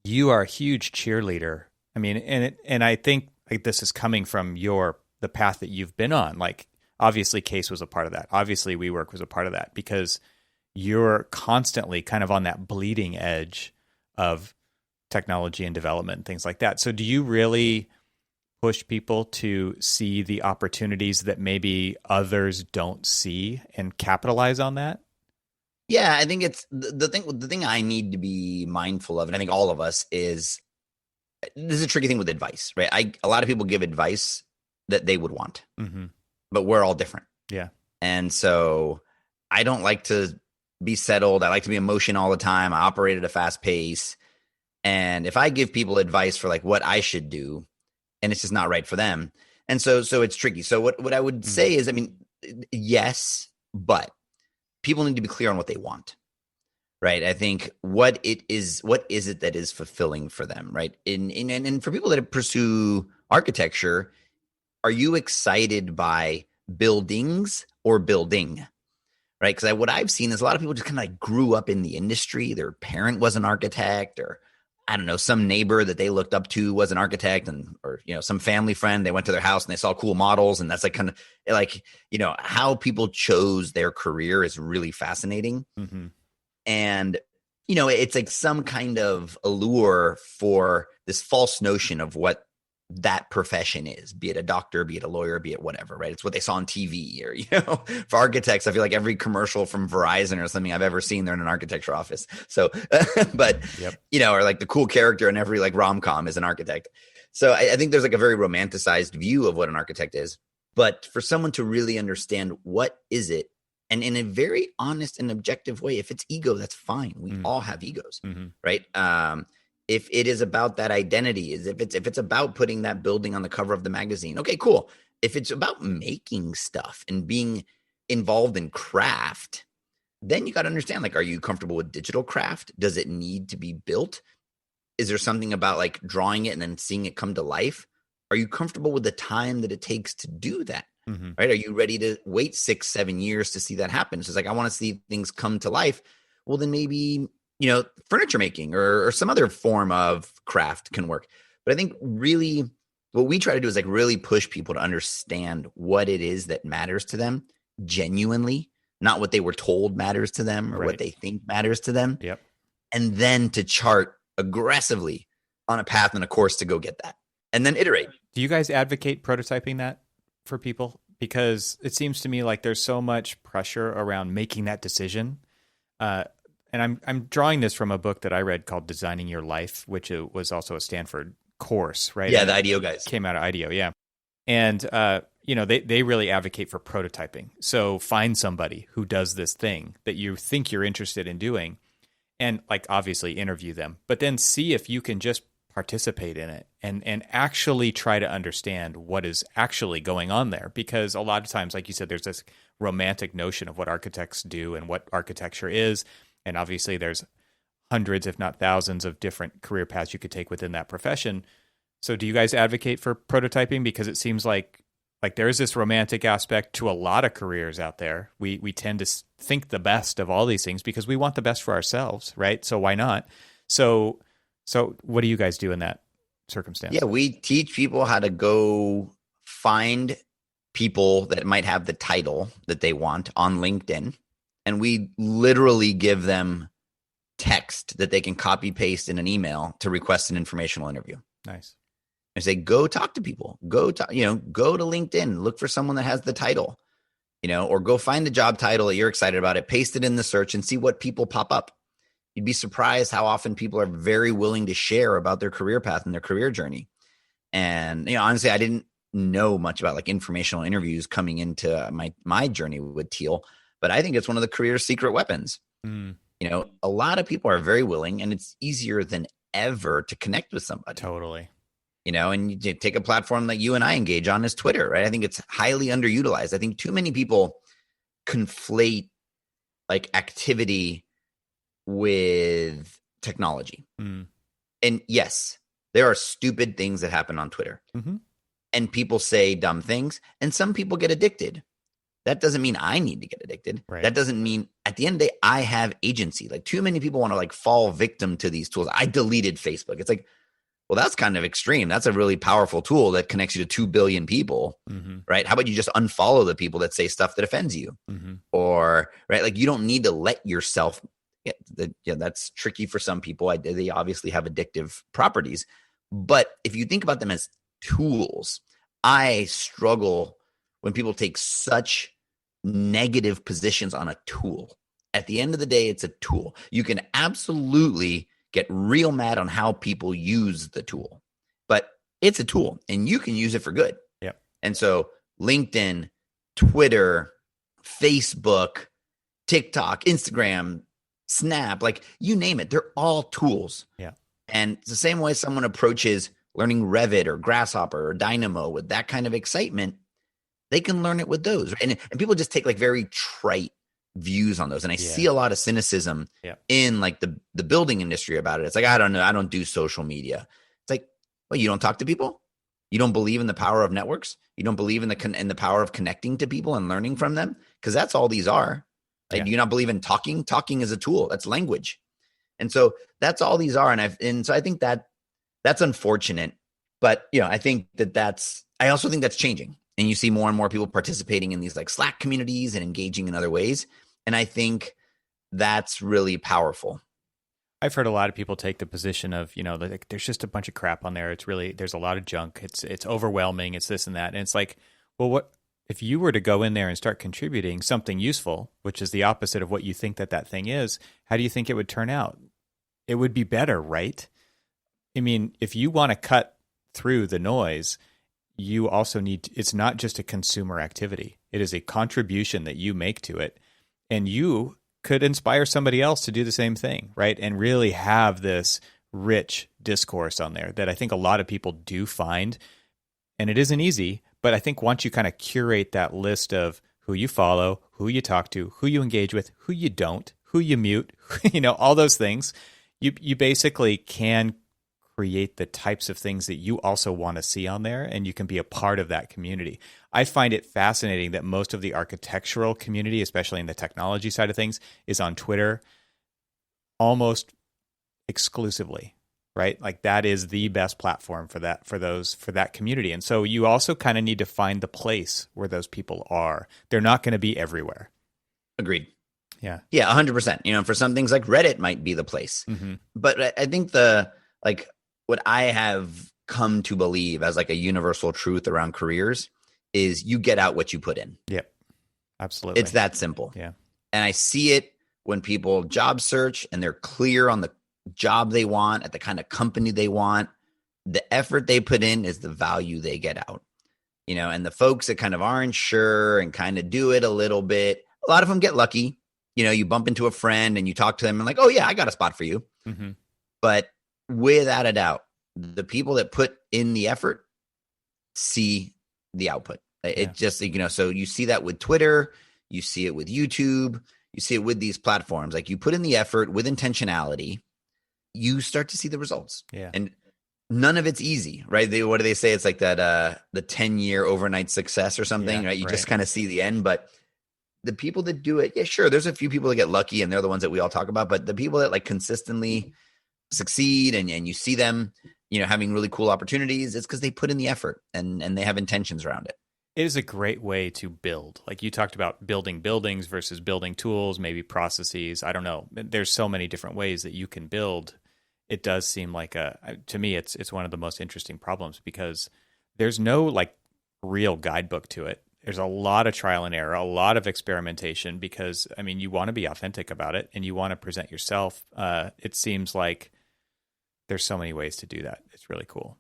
Speaker 1: you are a huge cheerleader. I mean, and I think like this is coming from the path that you've been on. Like obviously Case was a part of that. Obviously WeWork was a part of that, because you're constantly kind of on that bleeding edge of technology and development and things like that. So do you really push people to see the opportunities that maybe others don't see and capitalize on that?
Speaker 2: Yeah, I think it's the thing I need to be mindful of, and I think all of us, is this is a tricky thing with advice, right? A lot of people give advice that they would want, but we're all different.
Speaker 1: Yeah.
Speaker 2: And so I don't like to be settled. I like to be in motion all the time. I operate at a fast pace. And if I give people advice for like what I should do, and it's just not right for them. And so it's tricky. So what I would say is, I mean, yes, but people need to be clear on what they want. Right. I think what is it that is fulfilling for them? Right. And for people that pursue architecture, are you excited by buildings or building? Right. Because what I've seen is a lot of people just kind of like grew up in the industry. Their parent was an architect, or I don't know, some neighbor that they looked up to was an architect, or some family friend, they went to their house and they saw cool models. And that's like kind of like, how people chose their career is really fascinating.
Speaker 1: Mm-hmm.
Speaker 2: And, it's like some kind of allure for this false notion of what that profession is, be it a doctor, be it a lawyer, be it whatever, right? It's what they saw on TV, or, for architects, I feel like every commercial from Verizon or something I've ever seen, they're in an architecture office. So, but, or like the cool character in every like rom-com is an architect. So I think there's like a very romanticized view of what an architect is, but for someone to really understand what is it, and in a very honest and objective way, if it's ego, that's fine. We all have egos, right? If it is about that identity, if it's about putting that building on the cover of the magazine, okay, cool. If it's about making stuff and being involved in craft, then you got to understand, like, are you comfortable with digital craft? Does it need to be built? Is there something about like drawing it and then seeing it come to life? Are you comfortable with the time that it takes to do that? Right? Are you ready to wait 6-7 years to see that happen? So it's like, I want to see things come to life. Well, then maybe, furniture making or some other form of craft can work. But I think really what we try to do is like really push people to understand what it is that matters to them genuinely, not what they were told matters to them or what they think matters to them.
Speaker 1: Yep.
Speaker 2: And then to chart aggressively on a path and a course to go get that and then iterate.
Speaker 1: Do you guys advocate prototyping that for people? Because it seems to me like there's so much pressure around making that decision. And I'm drawing this from a book that I read called Designing Your Life, which was also a Stanford course, right?
Speaker 2: Yeah, the IDEO guys.
Speaker 1: Came out of IDEO, yeah. And, they really advocate for prototyping. So find somebody who does this thing that you think you're interested in doing and, like, obviously interview them. But then see if you can just participate in it and actually try to understand what is actually going on there. Because a lot of times, like you said, there's this romantic notion of what architects do and what architecture is. And obviously there's hundreds, if not thousands, of different career paths you could take within that profession. So do you guys advocate for prototyping? Because it seems like there is this romantic aspect to a lot of careers out there. We tend to think the best of all these things because we want the best for ourselves, right? So why not? So what do you guys do in that circumstance?
Speaker 2: Yeah, we teach people how to go find people that might have the title that they want on LinkedIn. And we literally give them text that they can copy paste in an email to request an informational interview.
Speaker 1: Nice.
Speaker 2: And say, go talk to people, go to LinkedIn, look for someone that has the title, or go find the job title that you're excited about it, paste it in the search and see what people pop up. You'd be surprised how often people are very willing to share about their career path and their career journey. And, honestly, I didn't know much about like informational interviews coming into my journey with Teal, but I think it's one of the career's secret weapons. A lot of people are very willing, and it's easier than ever to connect with somebody.
Speaker 1: Totally.
Speaker 2: And you take a platform that you and I engage on is Twitter, right? I think it's highly underutilized. I think too many people conflate like activity with technology. And yes, there are stupid things that happen on Twitter. And people say dumb things, and some people get addicted. That doesn't mean I need to get addicted.
Speaker 1: Right.
Speaker 2: That doesn't mean at the end of the day, I have agency. Like too many people want to like fall victim to these tools. I deleted Facebook. It's like, well, that's kind of extreme. That's a really powerful tool that connects you to 2 billion people, right? How about you just unfollow the people that say stuff that offends you? Or, right, like you don't need to let yourself, that's tricky for some people. They obviously have addictive properties. But if you think about them as tools, I struggle when people take such negative positions on a tool. At the end of the day, it's a tool. You can absolutely get real mad on how people use the tool, but it's a tool and you can use it for good.
Speaker 1: Yep.
Speaker 2: And so LinkedIn, Twitter, Facebook, TikTok, Instagram, Snap, like you name it, they're all tools.
Speaker 1: Yeah.
Speaker 2: And it's the same way someone approaches learning Revit or Grasshopper or Dynamo with that kind of excitement, they can learn it with those. And people just take like very trite views on those. And I see a lot of cynicism in like the building industry about it. It's like, I don't know. I don't do social media. It's like, well, you don't talk to people. You don't believe in the power of networks. You don't believe in the power of connecting to people and learning from them. Cause that's all these are. Like, do you not believe in talking? Talking is a tool. That's language. And so that's all these are. And so I think that's unfortunate, but I think I also think that's changing. And you see more and more people participating in these like Slack communities and engaging in other ways. And I think that's really powerful.
Speaker 1: I've heard a lot of people take the position of, like there's just a bunch of crap on there. There's a lot of junk. It's overwhelming. It's this and that. And it's like, well, what if you were to go in there and start contributing something useful, which is the opposite of what you think that thing is, how do you think it would turn out? It would be better, right? I mean, if you want to cut through the noise, you also it's not just a consumer activity. It is a contribution that you make to it. And you could inspire somebody else to do the same thing, right? And really have this rich discourse on there that I think a lot of people do find. And it isn't easy, but I think once you kind of curate that list of who you follow, who you talk to, who you engage with, who you don't, who you mute, all those things, you basically can create the types of things that you also want to see on there, and you can be a part of that community. I find it fascinating that most of the architectural community, especially in the technology side of things, is on Twitter almost exclusively, right? Like that is the best platform for that community. And so you also kind of need to find the place where those people are. They're not going to be everywhere.
Speaker 2: Agreed.
Speaker 1: Yeah.
Speaker 2: Yeah, 100%. For some things like Reddit might be the place. Mm-hmm. But I think what I have come to believe as like a universal truth around careers is you get out what you put in.
Speaker 1: Yep. Absolutely.
Speaker 2: It's that simple.
Speaker 1: Yeah.
Speaker 2: And I see it when people job search and they're clear on the job they want, at the kind of company they want. The effort they put in is the value they get out. And the folks that kind of aren't sure and kind of do it a little bit, a lot of them get lucky. You bump into a friend and you talk to them and like, oh yeah, I got a spot for you. Mm-hmm. But without a doubt, the people that put in the effort see the output. It just, so you see that with Twitter, you see it with YouTube, you see it with these platforms. Like you put in the effort with intentionality, you start to see the results.
Speaker 1: Yeah.
Speaker 2: And none of it's easy, right? What do they say? It's like that, the 10-year overnight success or something, right? You just kind of see the end, but the people that do it, yeah, sure. There's a few people that get lucky and they're the ones that we all talk about, but the people that like consistently succeed and you see them, having really cool opportunities, it's because they put in the effort and they have intentions around it.
Speaker 1: It is a great way to build. Like you talked about building buildings versus building tools, maybe processes. I don't know. There's so many different ways that you can build. It does seem like to me, it's one of the most interesting problems because there's no like real guidebook to it. There's a lot of trial and error, a lot of experimentation because, I mean, you want to be authentic about it and you want to present yourself. It seems like there's so many ways to do that. It's really cool.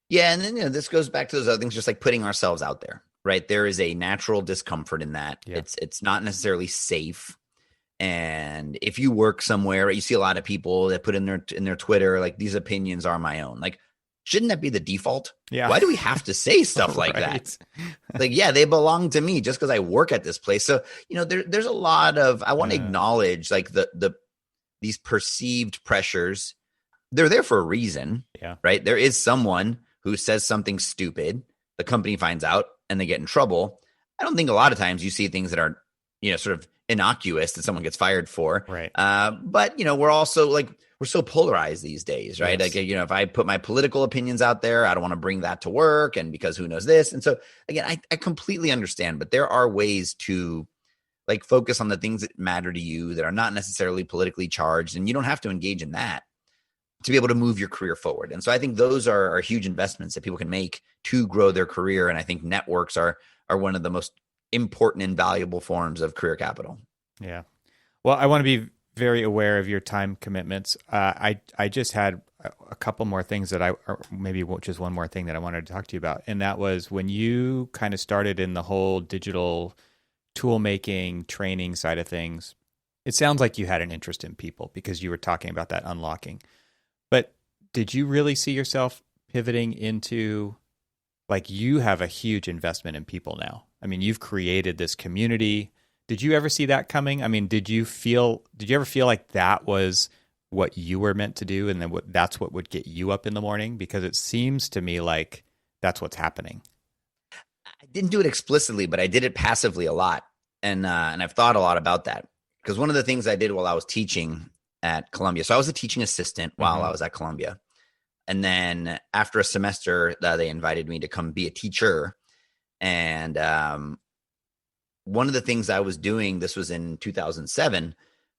Speaker 2: Yeah. And then, this goes back to those other things, just like putting ourselves out there, right? There is a natural discomfort in that. Yeah. It's not necessarily safe. And if you work somewhere, you see a lot of people that put in their Twitter, like these opinions are my own. Like, shouldn't that be the default?
Speaker 1: Yeah.
Speaker 2: Why do we have to say stuff like that? Like, yeah, they belong to me just because I work at this place. So, there's a lot of, I want to acknowledge like these perceived pressures. They're there for a reason, right? There is someone who says something stupid, the company finds out and they get in trouble. I don't think a lot of times you see things that are, sort of innocuous that someone gets fired for.
Speaker 1: Right.
Speaker 2: But, we're also like, we're so polarized these days, right? Yes. Like, if I put my political opinions out there, I don't want to bring that to work and because who knows this. And so again, I completely understand, but there are ways to like focus on the things that matter to you that are not necessarily politically charged. And you don't have to engage in that to be able to move your career forward. And so I think those are huge investments that people can make to grow their career. And I think networks are one of the most important and valuable forms of career capital.
Speaker 1: Yeah. Well, I want to be very aware of your time commitments. I just had a couple more things that or maybe just one more thing that I wanted to talk to you about. And that was when you kind of started in the whole digital tool making training side of things, it sounds like you had an interest in people because you were talking about that unlocking. But did you really see yourself pivoting into, like, you have a huge investment in people now? I mean, you've created this community. Did you ever see that coming? I mean, did you ever feel like that was what you were meant to do, and then that's what would get you up in the morning? Because it seems to me like that's what's happening.
Speaker 2: I didn't do it explicitly, but I did it passively a lot. And I've thought a lot about that, because one of the things I did while I was teaching at Columbia, so I was a teaching assistant while I was at Columbia. And then after a semester, they invited me to come be a teacher. And one of the things I was doing, this was in 2007,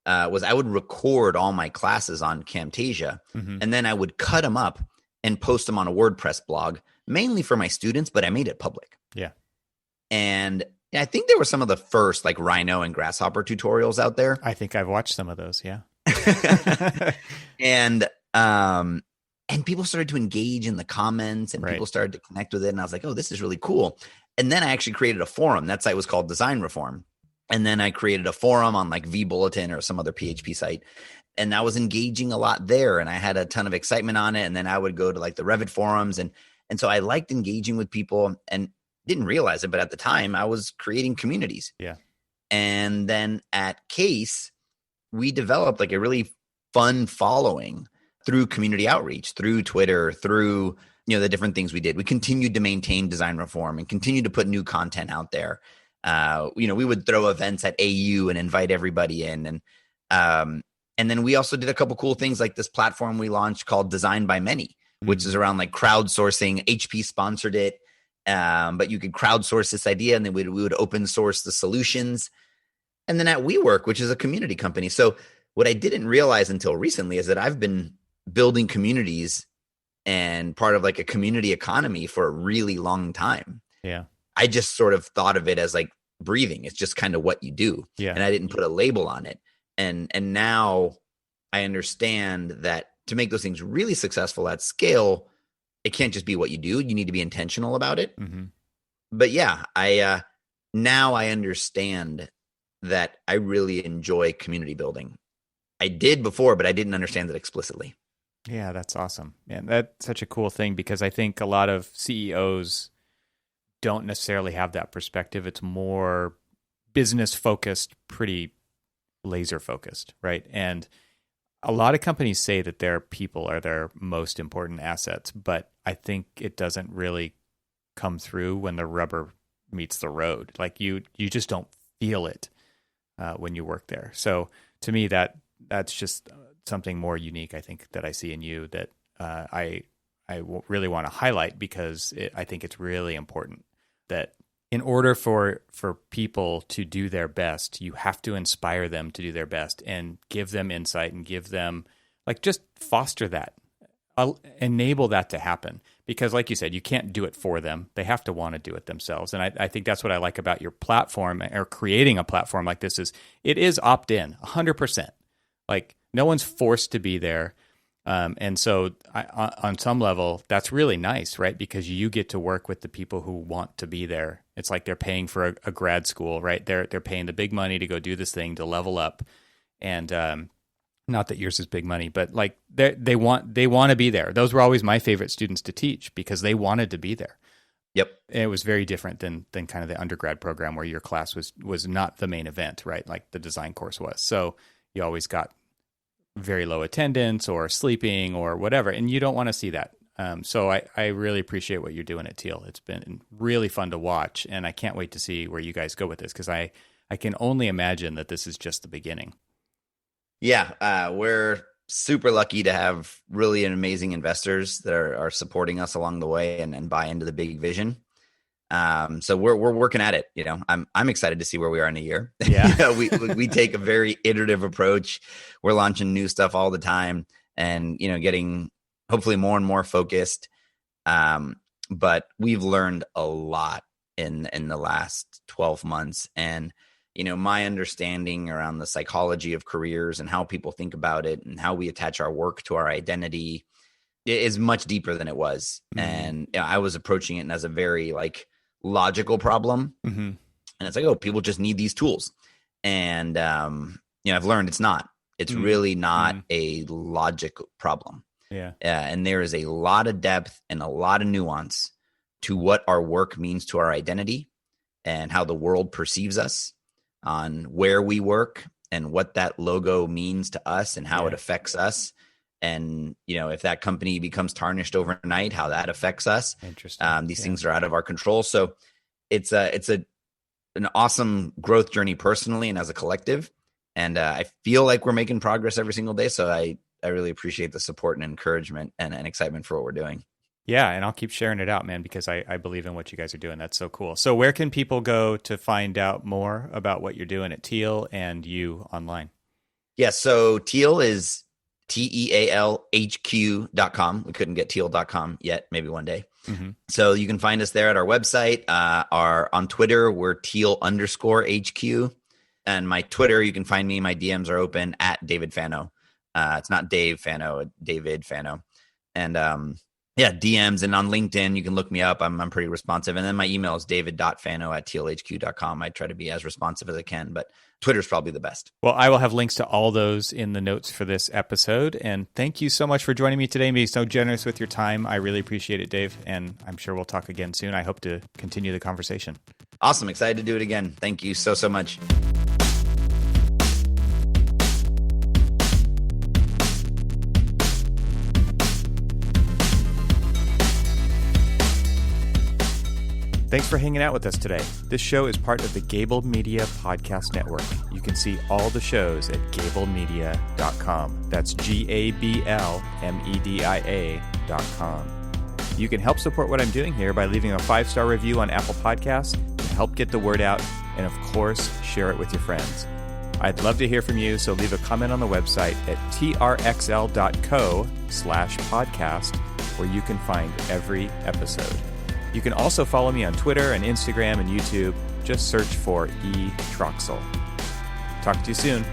Speaker 2: was I would record all my classes on Camtasia, and then I would cut them up and post them on a WordPress blog, mainly for my students, but I made it public.
Speaker 1: Yeah.
Speaker 2: And I think there were some of the first like Rhino and Grasshopper tutorials out there.
Speaker 1: I think I've watched some of those. Yeah.
Speaker 2: And people started to engage in the comments, and
Speaker 1: Right.
Speaker 2: people started to connect with it. And I was like, oh, this is really cool. And then I actually created a forum. That site was called Design Reform. And then I created a forum on like vBulletin or some other PHP site. And I was engaging a lot there, and I had a ton of excitement on it. And then I would go to like the Revit forums. And so I liked engaging with people and didn't realize it, but at the time I was creating communities.
Speaker 1: Yeah.
Speaker 2: And then at Case, we developed like a really fun following through community outreach, through Twitter, through, the different things we did. We continued to maintain Design Reform and continued to put new content out there. We would throw events at AU and invite everybody in. And then we also did a couple cool things, like this platform we launched called Design by Many, which is around like crowdsourcing. HP sponsored it. But you could crowdsource this idea, and then we would open source the solutions. And then at WeWork, which is a community company. So what I didn't realize until recently is that I've been building communities and part of like a community economy for a really long time.
Speaker 1: Yeah.
Speaker 2: I just sort of thought of it as like breathing. It's just kind of what you do.
Speaker 1: Yeah.
Speaker 2: And I didn't put a label on it. And now I understand that to make those things really successful at scale, it can't just be what you do. You need to be intentional about it. But yeah, now I understand that I really enjoy community building. I did before, but I didn't understand it explicitly.
Speaker 1: Yeah, that's awesome. And that's such a cool thing, because I think a lot of CEOs don't necessarily have that perspective. It's more business focused, pretty laser focused, right? And a lot of companies say that their people are their most important assets, but I think it doesn't really come through when the rubber meets the road. Like you just don't feel it when you work there. So to me, that's just something more unique, I think, that I see in you that I really want to highlight, because I think it's really important that in order for people to do their best, you have to inspire them to do their best and give them insight and give them, like, just foster that, enable that to happen. Because like you said, you can't do it for them. They have to want to do it themselves. And I think that's what I like about your platform, or creating a platform like this, is it is opt-in 100%. Like, no one's forced to be there. And so on some level, that's really nice, right? Because you get to work with the people who want to be there. It's like they're paying for a grad school, right? They're paying the big money to go do this thing, to level up. And not that yours is big money, but like they want to be there. Those were always my favorite students to teach, because they wanted to be there.
Speaker 2: Yep.
Speaker 1: And it was very different than kind of the undergrad program, where your class was not the main event, right? Like the design course was. So you always got very low attendance or sleeping or whatever, and you don't want to see that. So I really appreciate what you're doing at Teal. It's been really fun to watch, and I can't wait to see where you guys go with this, because I can only imagine that this is just the beginning.
Speaker 2: Yeah, we're super lucky to have really amazing investors that are supporting us along the way and buy into the big vision. So we're working at it. I'm excited to see where we are in a year.
Speaker 1: Yeah.
Speaker 2: we take a very iterative approach. We're launching new stuff all the time, and getting hopefully more and more focused. But we've learned a lot in the last 12 months, and my understanding around the psychology of careers and how people think about it and how we attach our work to our identity is much deeper than it was. And I was approaching it as a very logical problem. And it's like, oh, people just need these tools. And, I've learned it's not. It's really not a logical problem.
Speaker 1: Yeah.
Speaker 2: And there is a lot of depth and a lot of nuance to what our work means to our identity and how the world perceives us, on where we work and what that logo means to us and how it affects us. And, if that company becomes tarnished overnight, how that affects us.
Speaker 1: Interesting.
Speaker 2: These things are out of our control. So it's an awesome growth journey personally and as a collective. And I feel like we're making progress every single day. So I really appreciate the support and encouragement and excitement for what we're doing.
Speaker 1: Yeah, and I'll keep sharing it out, man, because I believe in what you guys are doing. That's so cool. So where can people go to find out more about what you're doing at Teal and you online?
Speaker 2: Yeah, so Teal is TEALHQ.com. We couldn't get teal.com yet, maybe one day. Mm-hmm. So you can find us there at our website. On Twitter, we're Teal_HQ. And my Twitter, you can find me. My DMs are open at David Fano. It's not Dave Fano, David Fano. And DMs, and on LinkedIn, you can look me up. I'm pretty responsive. And then my email is david.fano@tealhq.com. I try to be as responsive as I can, but Twitter's probably the best.
Speaker 1: Well, I will have links to all those in the notes for this episode. And thank you so much for joining me today and being so generous with your time. I really appreciate it, Dave. And I'm sure we'll talk again soon. I hope to continue the conversation.
Speaker 2: Awesome. Excited to do it again. Thank you so much.
Speaker 1: Thanks for hanging out with us today. This show is part of the Gable Media Podcast Network. You can see all the shows at gablemedia.com. That's GABLMEDIA.com. You can help support what I'm doing here by leaving a 5-star review on Apple Podcasts to help get the word out, and of course, share it with your friends. I'd love to hear from you, so leave a comment on the website at trxl.co/podcast, where you can find every episode. You can also follow me on Twitter and Instagram and YouTube. Just search for E. Troxel. Talk to you soon.